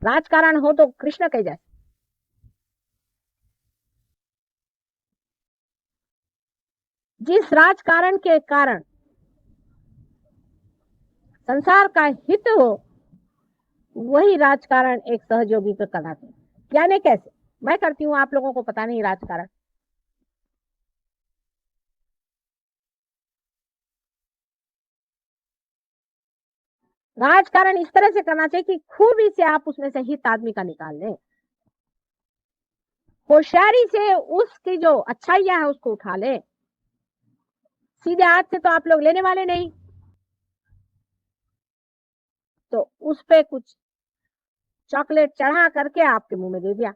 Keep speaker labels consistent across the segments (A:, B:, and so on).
A: राजकारण हो तो कृष्ण के जैसे। जिस राजकारण के कारण संसार का हित हो, वही राजकारण एक सहयोगी पे कराते हैं। यानी कैसे? मैं करती हूँ, आप लोगों को पता नहीं राजकारण। राजकारण इस तरह से करना चाहिए कि खूबी से आप उसमें से हित आदमी का निकाल लें, होशियारी से उसकी जो अच्छाइयां है उसको उठा ले। सीधे हाथ से तो आप लोग लेने वाले नहीं, तो उस पे कुछ चॉकलेट चढ़ा करके आपके मुंह में दे दिया।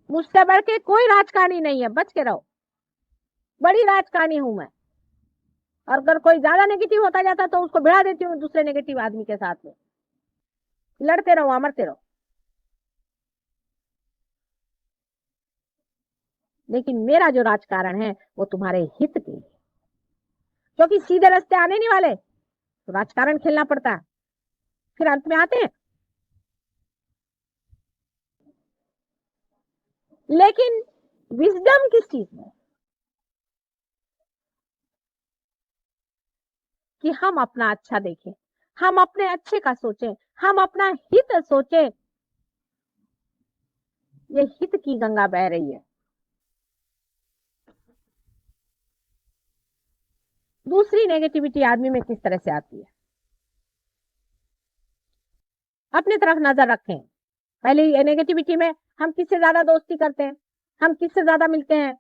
A: मुझसे बढ़ के कोई राजकारणी नहीं है, बच के रहो। बड़ी राजकारणी हूं मैं। और अगर कोई ज्यादा नेगेटिव होता जाता तो उसको भिड़ा देती हूँ दूसरे नेगेटिव आदमी के साथ में। लड़ते रहो, अमरते रहो। लेकिन मेरा जो राजकारण है वो तुम्हारे हित के लिए, क्योंकि सीधे रास्ते आने नहीं वाले, तो राजकारण खेलना पड़ता है। फिर अंत में आते हैं। लेकिन विजडम किस चीज में? कि हम अपना अच्छा देखें, हम अपने अच्छे का सोचें, हम अपना हित सोचें। ये हित की गंगा बह रही है। दूसरी नेगेटिविटी आदमी में किस तरह से आती है? अपने तरफ नजर रखें। पहले ये नेगेटिविटी में हम किससे ज्यादा दोस्ती करते हैं, हम किससे ज्यादा मिलते हैं।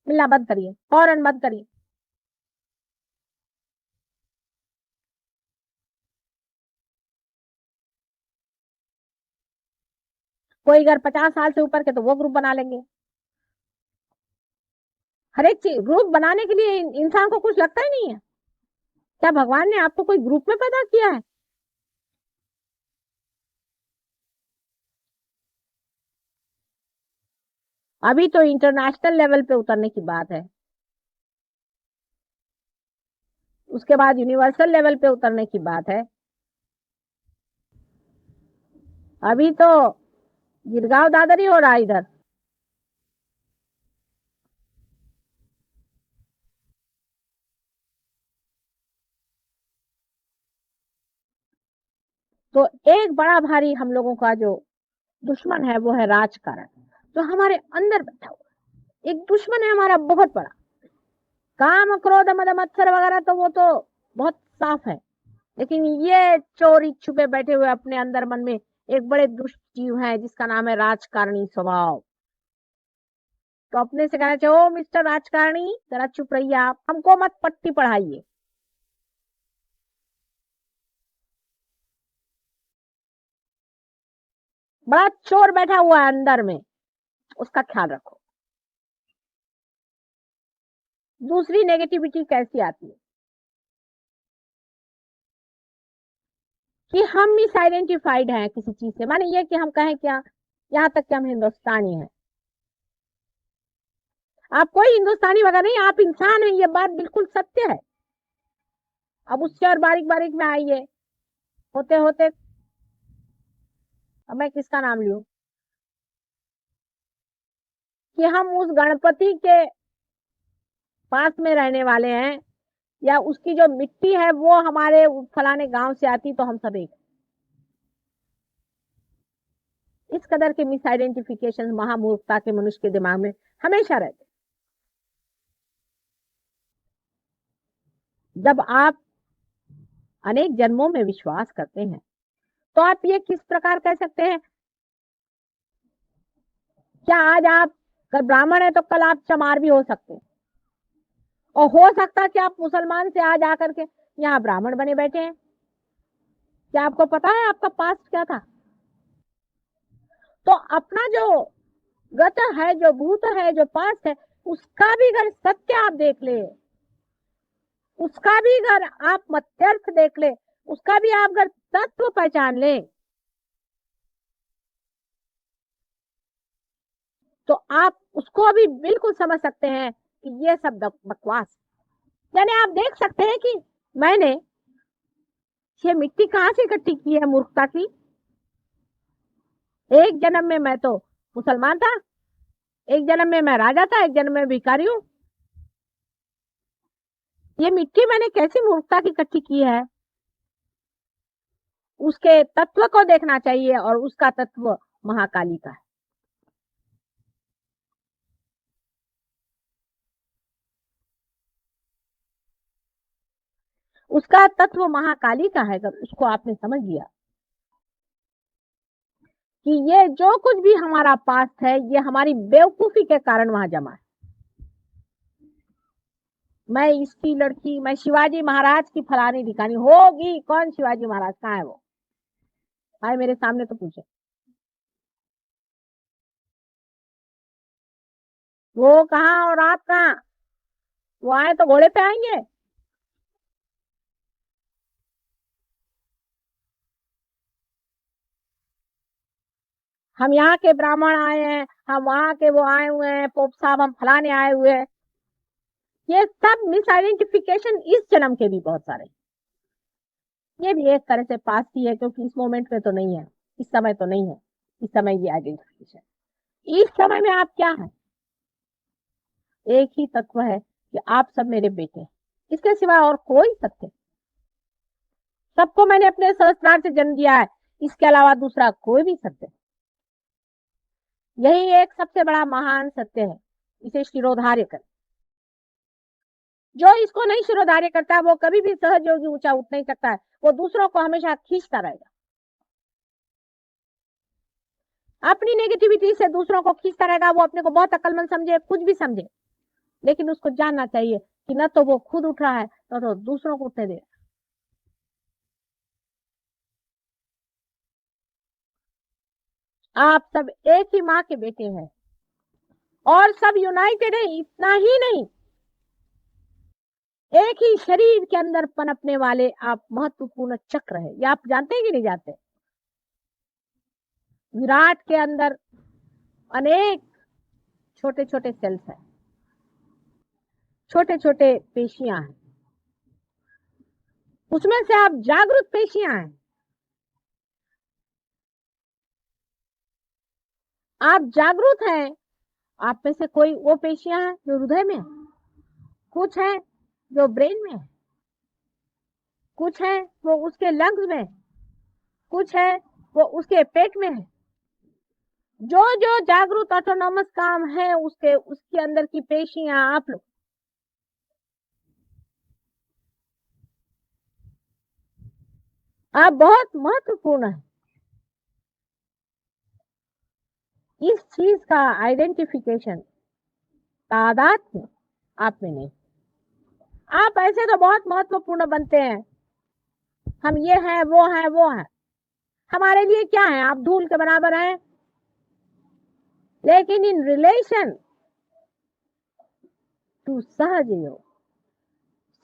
A: मिलना बंद करिए, फौरन बंद करिए। कोई अगर 50 साल से ऊपर के तो वो ग्रुप बना लेंगे। हर एक चीज ग्रुप बनाने के लिए इंसान को कुछ लगता ही नहीं है। क्या भगवान ने आपको कोई ग्रुप में पैदा किया है? अभी तो इंटरनेशनल लेवल पे उतरने की बात है, उसके बाद यूनिवर्सल लेवल पे उतरने की बात है। अभी तो गिरगांव दादर ही हो रहा है इधर। तो एक बड़ा भारी हम लोगों का जो दुश्मन है वो है राजकारण, जो हमारे अंदर बैठा हुआ एक दुश्मन है हमारा बहुत बड़ा। काम क्रोध मद मत्सर वगैरह तो वो तो बहुत साफ है, लेकिन ये चोरी छुपे बैठे हुए अपने अंदर मन में एक बड़े दुष्ट जीव है जिसका नाम है राजकारणी स्वभाव। तो अपने से कहना चाहिए, ओ मिस्टर राजकारणी जरा चुप रहिए, आप हमको मत पट्टी पढ़ाइए। बड़ा चोर बैठा हुआ है अंदर में, उसका ख्याल रखो। दूसरी नेगेटिविटी कैसी आती है? कि हम मिस आइडेंटिफाइड हैं किसी चीज से, माने ये कि हम कहें क्या, यहाँ तक कि हम हिंदुस्तानी हैं। आप कोई हिंदुस्तानी वगैरह नहीं, आप इंसान हैं, ये बात बिल्कुल सत्य है। अब उससे और बारीक बारीक में आइए, होते होते अब मैं किसका नाम लूं, कि हम उस गणपति के पास में रहने वाले हैं, या उसकी जो मिट्टी है वो हमारे फलाने गांव से आती, तो हम सब एक। इस कदर के मिस आइडेंटिफिकेशन महामूर्खता के मनुष्य के दिमाग में हमेशा रहते। जब आप अनेक जन्मों में विश्वास करते हैं, तो आप ये किस प्रकार कह सकते हैं, क्या आज आप अगर ब्राह्मण है तो कल आप चमार भी हो सकते हैं, और हो सकता है कि आप मुसलमान से आज आकर के यहाँ ब्राह्मण बने बैठे हैं। क्या आपको पता है आपका पास्ट क्या था? तो अपना जो गत है, जो भूत है, जो पास्ट है, उसका भी अगर सत्य आप देख ले, उसका भी अगर आप मत्यर्थ देख ले, उसका भी आप अगर तत्व पहचान ले, तो आप उसको भी बिल्कुल समझ सकते हैं कि ये सब बकवास। यानी आप देख सकते हैं कि मैंने ये मिट्टी कहाँ से इकट्ठी की है मूर्खता की? एक जन्म में मैं तो मुसलमान था, एक जन्म में मैं राजा था, एक जन्म में भिखारी हूँ। ये मिट्टी मैंने कैसी मूर्खता की इकट्ठी की है? उसके तत्व को देखना चाहिए, और उसका तत्व महाकाली का है। उसका तत्व महाकाली का है। अगर उसको आपने समझ लिया कि ये जो कुछ भी हमारा पास्ट है, ये हमारी बेवकूफी के कारण वहां जमा है। मैं इसकी लड़की, मैं शिवाजी महाराज की फलानी ढिकानी होगी। कौन शिवाजी महाराज? कहाँ है वो? आए मेरे सामने तो पूछे। वो कहाँ और आप कहाँ? वो आए तो घोड़े पे आएंगे। हम यहाँ के ब्राह्मण आए हैं, हम वहां के वो आए हुए हैं, पोप साहब हम फलाने आए हुए हैं। ये सब मिस आइडेंटिफिकेशन इस जन्म के भी बहुत सारे। ये भी एक तरह से पास ही है, क्योंकि इस मोमेंट में तो नहीं है, इस समय तो नहीं है। इस समय ये आइडेंटिफिकेशन, इस समय में आप क्या है? एक ही तत्व है कि आप सब मेरे बेटे हैं। इसके सिवा और कोई सत्य? सबको मैंने अपने सहस्त्रार से जन्म दिया है, इसके अलावा दूसरा कोई भी सत्य? यही एक सबसे बड़ा महान सत्य है। इसे शिरोधार्य कर। जो इसको नहीं शिरोधार्य करता है, वो कभी भी सहज योगी ऊंचा उठ नहीं सकता है। वो दूसरों को हमेशा खींचता रहेगा। अपनी नेगेटिविटी से दूसरों को खींचता रहेगा। वो अपने को बहुत अक्लमंद समझे, कुछ भी समझे, लेकिन उसको जानना चाहिए कि न तो वो खुद उठ रहा है, न तो दूसरों को उठने दे। आप सब एक ही माँ के बेटे हैं, और सब यूनाइटेड है। इतना ही नहीं, एक ही शरीर के अंदर पनपने वाले आप महत्वपूर्ण चक्र है। ये आप जानते हैं कि नहीं जानते? विराट के अंदर अनेक छोटे छोटे सेल्स हैं, छोटे छोटे पेशियां हैं। उसमें से आप जागृत पेशियां हैं। आप जागृत हैं। आप में से कोई वो पेशियां हैं जो हृदय में है, कुछ है जो ब्रेन में है, कुछ है वो उसके लंग्स में है, कुछ है वो उसके पेट में है। जो जो जागृत ऑटोनॉमस काम है, उसके उसके अंदर की पेशियां आप लोग। आप बहुत महत्वपूर्ण है। इस चीज का आइडेंटिफिकेशन तादाद में आप में नहीं। आप ऐसे तो बहुत महत्वपूर्ण बनते हैं, हम ये हैं, वो हैं, वो हैं। हमारे लिए क्या है? आप धूल के बराबर हैं। लेकिन इन रिलेशन टू सहज योग,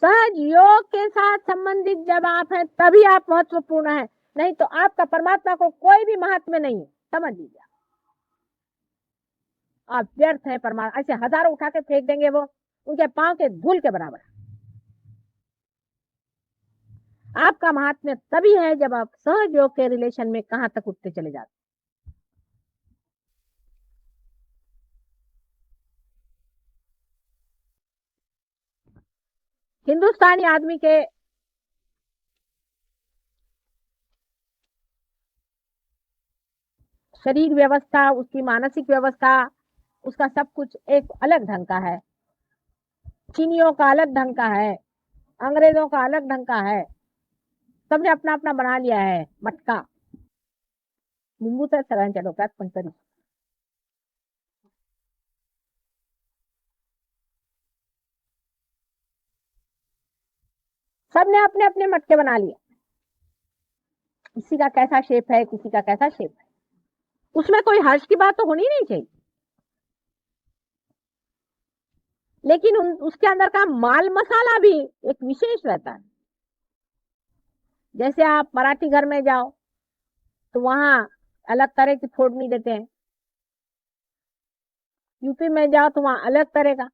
A: सहज योग के साथ संबंधित जब आप हैं, तभी आप महत्वपूर्ण हैं। नहीं तो आपका परमात्मा को कोई भी महात्म्य नहीं है, समझ लीजिए। आप व्यर्थ है। परमात्मा ऐसे हजारों उठा के फेंक देंगे, वो उनके पांव के धूल के बराबर है। आपका महात्म्य तभी है जब आप सहज योग के रिलेशन में कहां तक उठते चले जाते। हिंदुस्तानी आदमी के शरीर व्यवस्था, उसकी मानसिक व्यवस्था, उसका सब कुछ एक अलग ढंग का है। चीनियों का अलग ढंग का है, अंग्रेजों का अलग ढंग का है। सबने अपना अपना बना लिया है मटका। लिंबूचा सगळ्यांच्या डोक्यात पण तरी सबने अपने अपने मटके बना लिए। किसी का कैसा शेप है, किसी का कैसा शेप है। उसमें कोई हर्ष की बात तो होनी नहीं चाहिए, लेकिन उसके अंदर का माल मसाला भी एक विशेष रहता है। जैसे आप मराठी घर में जाओ तो वहां अलग तरह की फोड़नी देते हैं। यूपी में जाओ तो वहां अलग तरह का।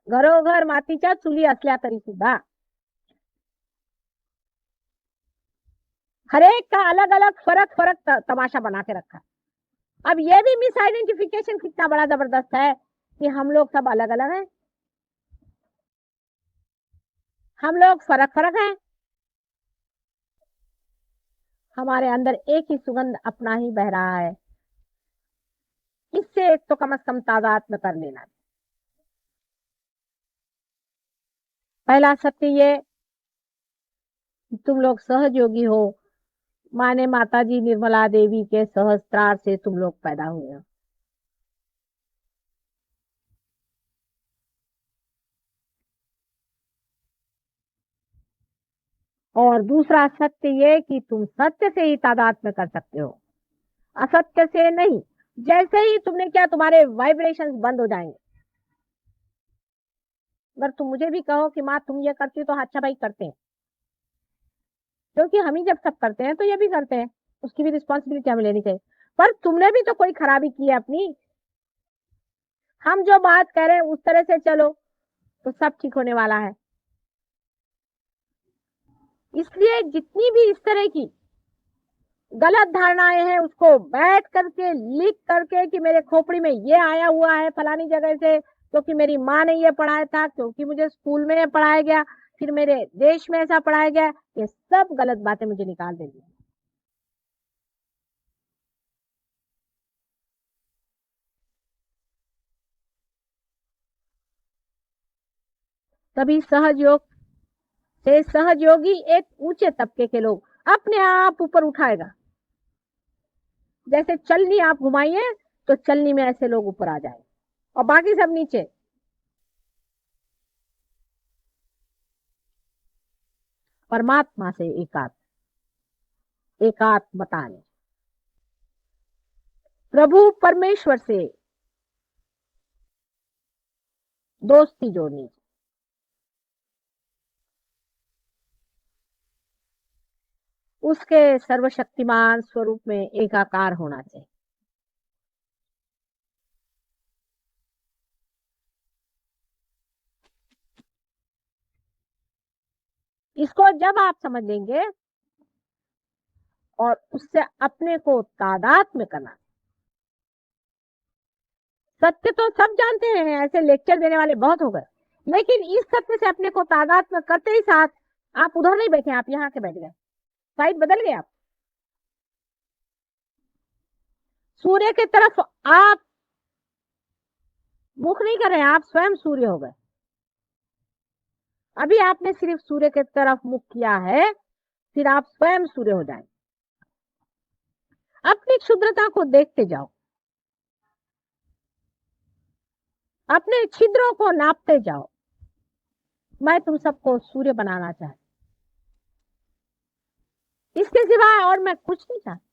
A: घरोघर मातीच्या चुली असल्या तरी सुद्धा हर एक का अलग अलग फर्क फर्क तमाशा बना के रखा। अब ये भी मिस आइडेंटिफिकेशन कितना बड़ा जबरदस्त है कि हम लोग सब अलग अलग हैं, हम लोग फर्क फर्क हैं, हमारे अंदर एक ही सुगंध अपना ही बह रहा है। इससे एक तो कम से कम तादात्म्य कर लेना। पहला सत्य ये कि तुम लोग सहयोगी हो, माने माता जी निर्मला देवी के सहस्त्रार से तुम लोग पैदा हुए हो। और दूसरा सत्य ये कि तुम सत्य से ही तादात्म्य कर सकते हो, असत्य से नहीं। जैसे ही तुमने क्या, तुम्हारे वाइब्रेशंस बंद हो जाएंगे। अगर तुम मुझे भी कहो कि माँ तुम ये करती हो, तो अच्छा भाई करते हैं, क्योंकि हम ही जब सब करते हैं तो ये भी करते हैं, उसकी भी रिस्पॉन्सिबिलिटी हमें लेनी चाहिए। पर तुमने भी तो कोई खराबी की है अपनी। हम जो बात कह रहे हैं उस तरह से चलो तो सब ठीक होने वाला है। इसलिए जितनी भी इस तरह की गलत धारणाएं हैं उसको बैठ करके लिख करके कि मेरे खोपड़ी में ये आया हुआ है फलानी जगह से, क्योंकि मेरी माँ ने ये पढ़ाया था, क्योंकि मुझे स्कूल में पढ़ाया गया, फिर मेरे देश में ऐसा पढ़ाया गया, ये सब गलत बातें मुझे निकाल देंगी। तभी सहयोग से सहयोगी एक ऊंचे तबके के लोग अपने आप ऊपर उठाएगा। जैसे चलनी आप घुमाइए तो चलनी में ऐसे लोग ऊपर आ जाए और बाकी सब नीचे। परमात्मा से एकात्मता ने, प्रभु परमेश्वर से दोस्ती जोड़नी, उसके सर्वशक्तिमान स्वरूप में एकाकार होना चाहिए। इसको जब आप समझ लेंगे और उससे अपने को तादात्म्य करना। सत्य तो सब जानते हैं, ऐसे लेक्चर देने वाले बहुत हो गए, लेकिन इस सत्य से अपने को तादात्म्य करते ही साथ आप उधर नहीं बैठे, आप यहाँ के बैठ गए, साइड बदल गए। आप सूर्य की तरफ आप मुख नहीं कर रहे हैं, आप स्वयं सूर्य हो गए। अभी आपने सिर्फ सूर्य की तरफ मुख किया है, फिर आप स्वयं सूर्य हो जाएंगे। अपनी क्षुद्रता को देखते जाओ, अपने छिद्रों को नापते जाओ। मैं तुम सबको सूर्य बनाना चाहती, इसके सिवाय और मैं कुछ नहीं चाहती।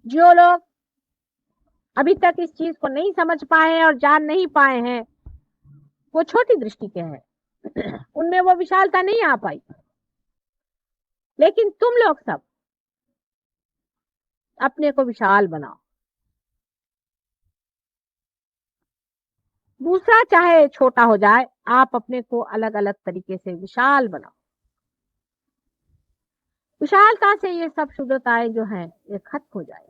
A: जो लोग अभी तक इस चीज को नहीं समझ पाए और जान नहीं पाए हैं, वो छोटी दृष्टि के हैं, उनमें वो विशालता नहीं आ पाई। लेकिन तुम लोग सब अपने को विशाल बनाओ। दूसरा चाहे छोटा हो जाए, आप अपने को अलग अलग तरीके से विशाल बनाओ। विशालता से ये सब शुद्धताएं जो हैं ये खत्म हो जाए।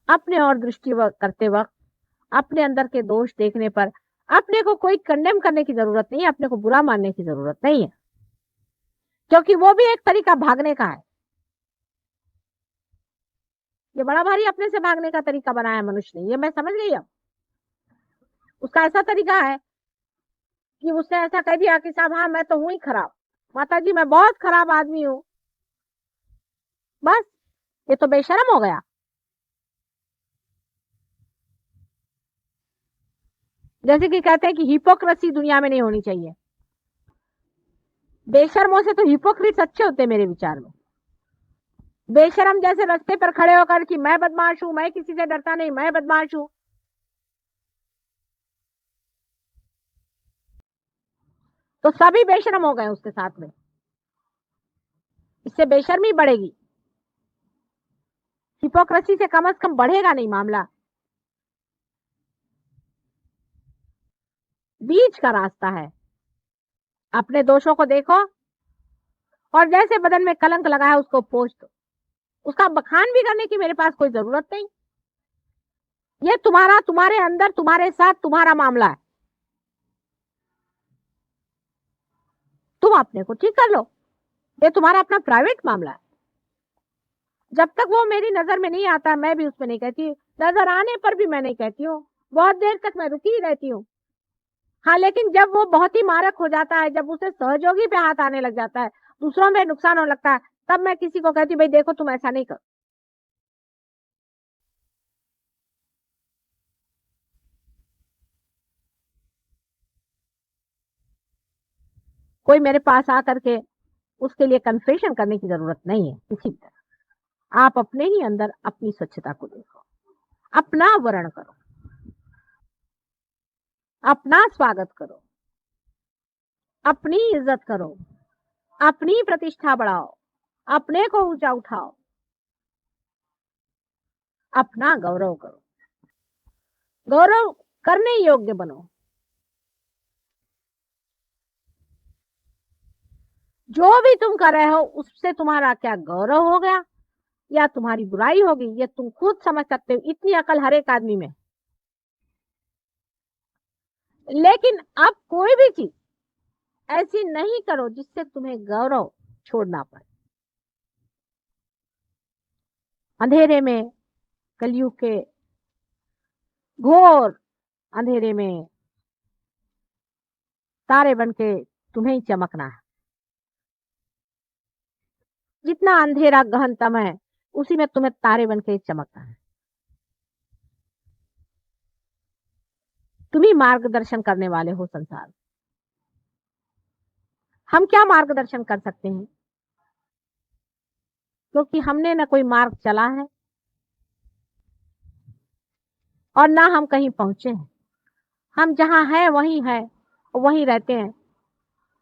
A: अपने और दृष्टि करते वक्त अपने अंदर के दोष देखने पर अपने को कोई कंडेम करने की जरूरत नहीं है, अपने को बुरा मानने की जरूरत नहीं है, क्योंकि वो भी एक तरीका भागने का है। ये बड़ा भारी अपने से भागने का तरीका बनाया मनुष्य ने, ये मैं समझ गई। अब उसका ऐसा तरीका है कि उसने ऐसा कह दिया कि साहब हाँ मैं तो हूं ही खराब, माता जी मैं बहुत खराब आदमी हूं, बस ये तो बेशरम हो गया। जैसे कि कहते हैं कि हिपोक्रेसी दुनिया में नहीं होनी चाहिए। बेशर्मों से तो हिपोक्रिट्स अच्छे होते हैं मेरे विचार में। बेशरम जैसे रास्ते पर खड़े होकर कि मैं बदमाश हूं, मैं किसी से डरता नहीं, मैं बदमाश हूं, तो सभी बेशरम हो गए उसके साथ में। इससे बेशर्मी बढ़ेगी, हिपोक्रेसी से कम बढ़ेगा नहीं मामला। बीच का रास्ता है। अपने दोषों को देखो और जैसे बदन में कलंक लगा है उसको पोंछ दो। उसका बखान भी करने की मेरे पास कोई जरूरत नहीं। ये तुम्हारा, तुम्हारे अंदर, तुम्हारे साथ तुम्हारा मामला है। तुम अपने को ठीक कर लो, ये तुम्हारा अपना प्राइवेट मामला है। जब तक वो मेरी नजर में नहीं आता मैं भी उसमें नहीं कहती, नजर आने पर भी मैं नहीं कहती हूँ, बहुत देर तक मैं रुकी ही रहती हूँ। हाँ, लेकिन जब वो बहुत ही मारक हो जाता है, जब उसे सहयोगी पे हाथ आने लग जाता है, दूसरों में नुकसान होने लगता है, तब मैं किसी को कहती भाई देखो तुम ऐसा नहीं करो। कोई मेरे पास आकर के उसके लिए कन्फेशन करने की जरूरत नहीं है। इसी तरह आप अपने ही अंदर अपनी स्वच्छता को देखो, अपना वर्ण करो, अपना स्वागत करो, अपनी इज्जत करो, अपनी प्रतिष्ठा बढ़ाओ, अपने को ऊंचा उठाओ, अपना गौरव करो, गौरव करने योग्य बनो। जो भी तुम कर रहे हो उससे तुम्हारा क्या गौरव हो गया या तुम्हारी बुराई होगी, ये तुम खुद समझ सकते हो। इतनी अकल हर एक आदमी में। लेकिन अब कोई भी चीज ऐसी नहीं करो जिससे तुम्हें गौरव छोड़ना पड़े। अंधेरे में, कलयुग के घोर अंधेरे में तारे बनके तुम्हें ही चमकना है। जितना अंधेरा गहनतम है उसी में तुम्हें तारे बनके ही चमकना है। तुम ही मार्गदर्शन करने वाले हो संसार। हम क्या मार्गदर्शन कर सकते हैं, क्योंकि हमने न कोई मार्ग चला है और ना हम कहीं पहुंचे हैं। हम जहां हैं वहीं है, वहीं रहते हैं।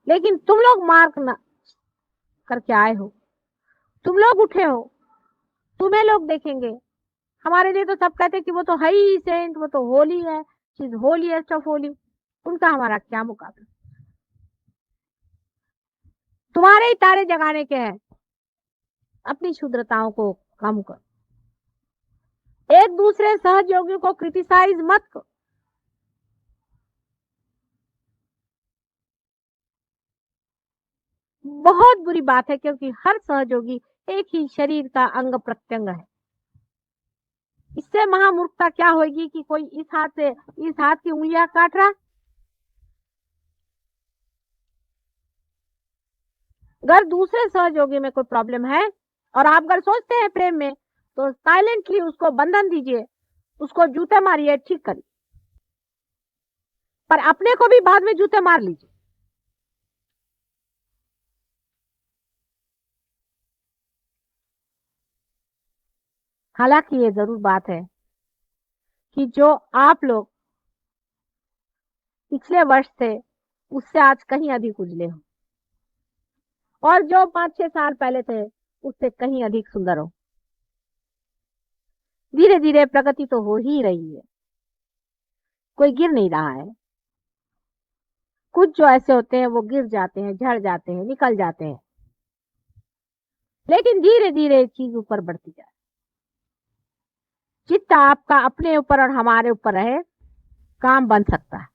A: लेकिन तुम लोग मार्ग न करके आए हो, तुम लोग उठे हो, तुम्हें लोग देखेंगे। हमारे लिए तो सब कहते हैं कि वो तो है ही सेंट, वो तो होली है, she is holiest of Holi. उनका हमारा क्या मुकाबला। तुम्हारे ही तारे जगाने के हैं। अपनी क्षुद्रताओं को कम करो, एक दूसरे सहयोगियों को क्रिटिसाइज मत करो। बहुत बुरी बात है, क्योंकि हर सहयोगी एक ही शरीर का अंग प्रत्यंग है। इससे महामूर्खता क्या होगी कि कोई इस हाथ से इस हाथ की उंगलियां काट रहा। अगर दूसरे सहयोगी में कोई प्रॉब्लम है और आप अगर सोचते हैं प्रेम में, तो साइलेंटली उसको बंधन दीजिए, उसको जूते मारिए, ठीक करिए, पर अपने को भी बाद में जूते मार लीजिए। हालांकि ये जरूर बात है कि जो आप लोग पिछले वर्ष थे उससे आज कहीं अधिक उजले हो, और जो 5-6 साल पहले थे उससे कहीं अधिक सुंदर हो। धीरे धीरे प्रगति तो हो ही रही है, कोई गिर नहीं रहा है। कुछ जो ऐसे होते हैं वो गिर जाते हैं, झड़ जाते हैं, निकल जाते हैं, लेकिन धीरे धीरे चीज ऊपर बढ़ती जाए। जितना आपका अपने ऊपर और हमारे ऊपर रहे, काम बन सकता है।